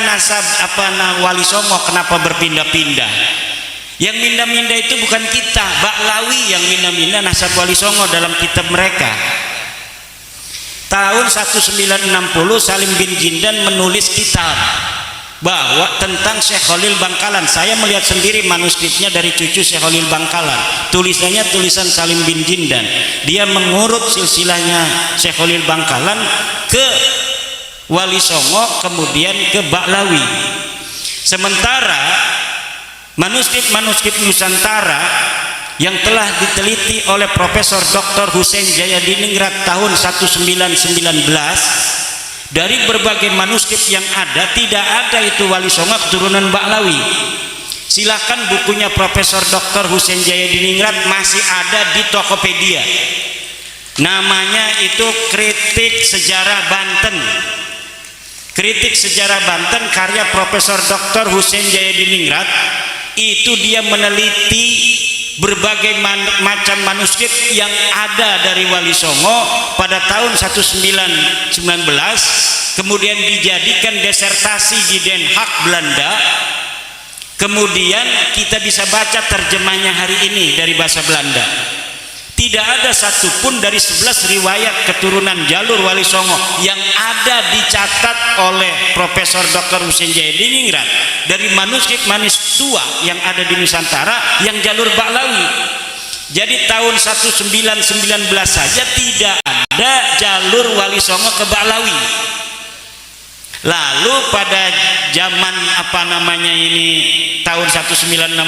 nasab Wali Songo kenapa berpindah-pindah? Yang mindah-mindah itu bukan kita, Baklawi yang mindah-mindah nasab Wali Songo dalam kitab mereka. Tahun 1960 Salim bin Jindan menulis kitab bahwa tentang Syekh Khalil Bangkalan. Saya melihat sendiri manuskripnya dari cucu Syekh Khalil Bangkalan. Tulisannya tulisan Salim bin Jindan. Dia mengurut silsilahnya Syekh Khalil Bangkalan ke Wali Songo, kemudian ke Baklawi. Sementara manuskrip Nusantara yang telah diteliti oleh Profesor Dr. Husein Jayadiningrat tahun 1919, dari berbagai manuskrip yang ada tidak ada itu Wali Songo keturunan Baklawi. Silahkan bukunya Profesor Dr. Husein Jayadiningrat masih ada di Tokopedia. Namanya itu Kritik Sejarah Banten. Kritik Sejarah Banten karya Profesor Dr. Husein Jayadiningrat. Itu dia meneliti berbagai macam manuskrip yang ada dari Wali Songo pada tahun 1919, kemudian dijadikan desertasi di Den Haag Belanda. Kemudian kita bisa baca terjemahnya hari ini dari bahasa Belanda. Tidak ada satupun dari 11 riwayat keturunan jalur Wali Songo yang ada dicatat oleh Profesor Dr. Husein Jayadiningrat dari manuskrip tua yang ada di Nusantara yang jalur Baklawi. Jadi tahun 1919 saja tidak ada jalur Wali Songo ke Baklawi. Lalu pada zaman tahun 1960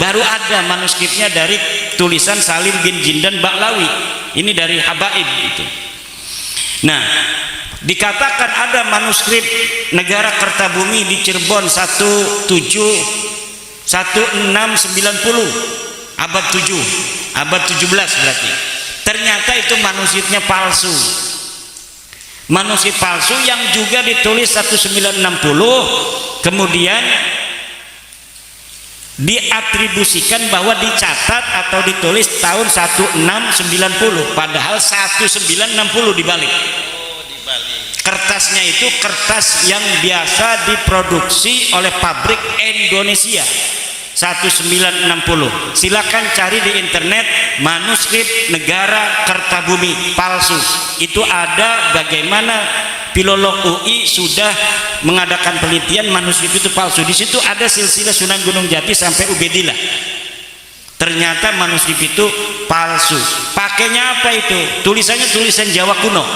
baru ada manuskripnya dari tulisan Salim bin Jindan Baklawi. Ini dari Habaib itu. Nah, dikatakan ada manuskrip Negara Kertabumi di Cirebon 1690 abad 7, abad 17 berarti. Ternyata itu manuskripnya palsu. Manuskrip palsu yang juga ditulis 1960, kemudian diatribusikan bahwa dicatat atau ditulis tahun 1690, padahal 1960 dibalik. Kertasnya itu kertas yang biasa diproduksi oleh pabrik Indonesia. 1960. Silakan cari di internet manuskrip Negara Kertabumi palsu. Itu ada, bagaimana filolog UI sudah mengadakan penelitian manuskrip itu palsu. Di situ ada silsilah Sunan Gunung Jati sampai Ubedillah. Ternyata manuskrip itu palsu. Pakainya apa itu? Tulisannya tulisan Jawa kuno.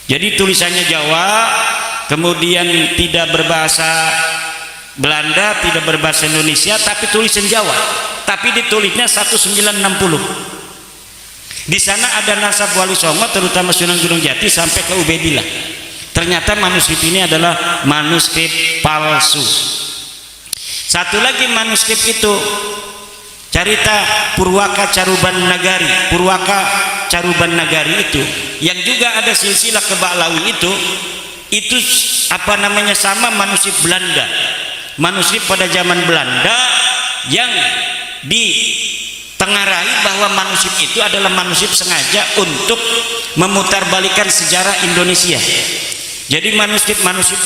Jadi tulisannya Jawa, kemudian tidak berbahasa Belanda, tidak berbahasa Indonesia, tapi tulisan Jawa. Tapi ditulisnya 1960. Di sana ada nasab Wali Songo, terutama Sunan Gunung Jati sampai ke Ubedillah. Ternyata manuskrip ini adalah manuskrip palsu. Satu lagi manuskrip itu Carita Purwaka Caruban Nagari. Purwaka Caruban Nagari itu yang juga ada silsilah ke Baklawi itu sama manuskrip Belanda. Manuskrip pada zaman Belanda yang ditengarai bahwa manuskrip itu adalah manuskrip sengaja untuk memutarbalikkan sejarah Indonesia. Jadi manuskrip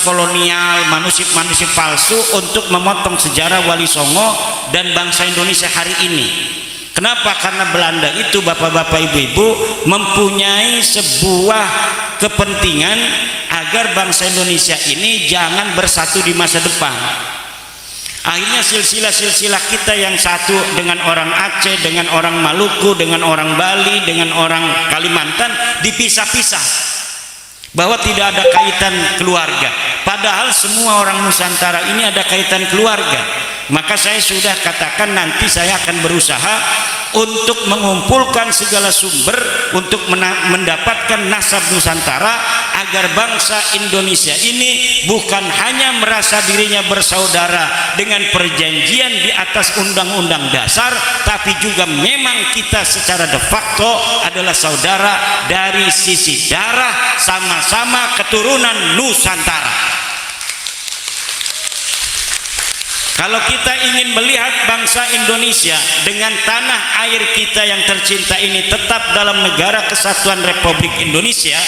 kolonial, manuskrip palsu untuk memotong sejarah Wali Songo dan bangsa Indonesia hari ini. Kenapa? Karena Belanda itu, bapak-bapak, ibu-ibu, mempunyai sebuah kepentingan agar bangsa Indonesia ini jangan bersatu di masa depan. Akhirnya silsilah-silsilah kita yang satu dengan orang Aceh, dengan orang Maluku, dengan orang Bali, dengan orang Kalimantan dipisah-pisah, bahwa tidak ada kaitan keluarga. Padahal semua orang Nusantara ini ada kaitan keluarga. Maka saya sudah katakan nanti saya akan berusaha untuk mengumpulkan segala sumber untuk mendapatkan nasab Nusantara, agar bangsa Indonesia ini bukan hanya merasa dirinya bersaudara dengan perjanjian di atas undang-undang dasar, tapi juga memang kita secara de facto adalah saudara dari sisi darah, sama-sama keturunan Nusantara. Kalau kita ingin melihat bangsa Indonesia dengan tanah air kita yang tercinta ini tetap dalam negara kesatuan Republik Indonesia,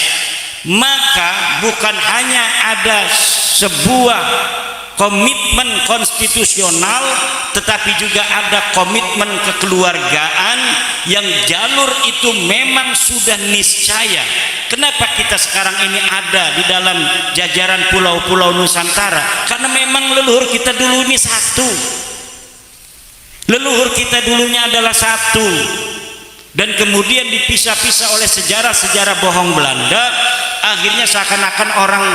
maka bukan hanya ada sebuah komitmen konstitusional, tetapi juga ada komitmen kekeluargaan yang jalur itu memang sudah niscaya. Kenapa kita sekarang ini ada di dalam jajaran pulau-pulau Nusantara? Karena memang leluhur kita dulu ini satu. Leluhur kita dulunya adalah satu, dan kemudian dipisah-pisah oleh sejarah-sejarah bohong Belanda. Akhirnya seakan-akan orang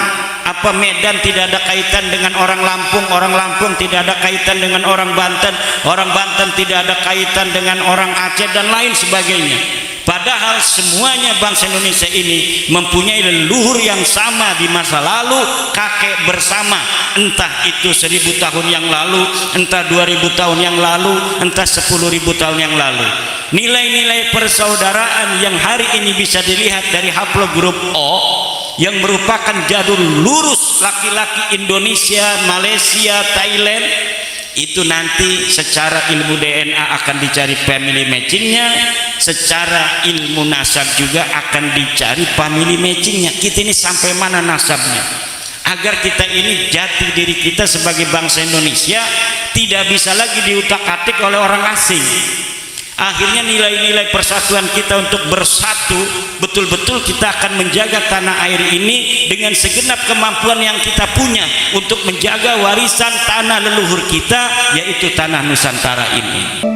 Medan tidak ada kaitan dengan orang Lampung tidak ada kaitan dengan orang Banten tidak ada kaitan dengan orang Aceh dan lain sebagainya. Padahal semuanya bangsa Indonesia ini mempunyai leluhur yang sama di masa lalu, kakek bersama, entah itu 1000 tahun yang lalu, entah 2000 tahun yang lalu, entah 10.000 tahun yang lalu. Nilai-nilai persaudaraan yang hari ini bisa dilihat dari haplogrup O yang merupakan jalur lurus laki-laki Indonesia, Malaysia, Thailand, itu nanti secara ilmu DNA akan dicari family matchingnya, secara ilmu nasab juga akan dicari family matchingnya. Kita ini sampai mana nasabnya, agar kita ini jati diri kita sebagai bangsa Indonesia tidak bisa lagi diutak-atik oleh orang asing. Akhirnya nilai-nilai persatuan kita untuk bersatu, betul-betul kita akan menjaga tanah air ini dengan segenap kemampuan yang kita punya untuk menjaga warisan tanah leluhur kita, yaitu tanah Nusantara ini.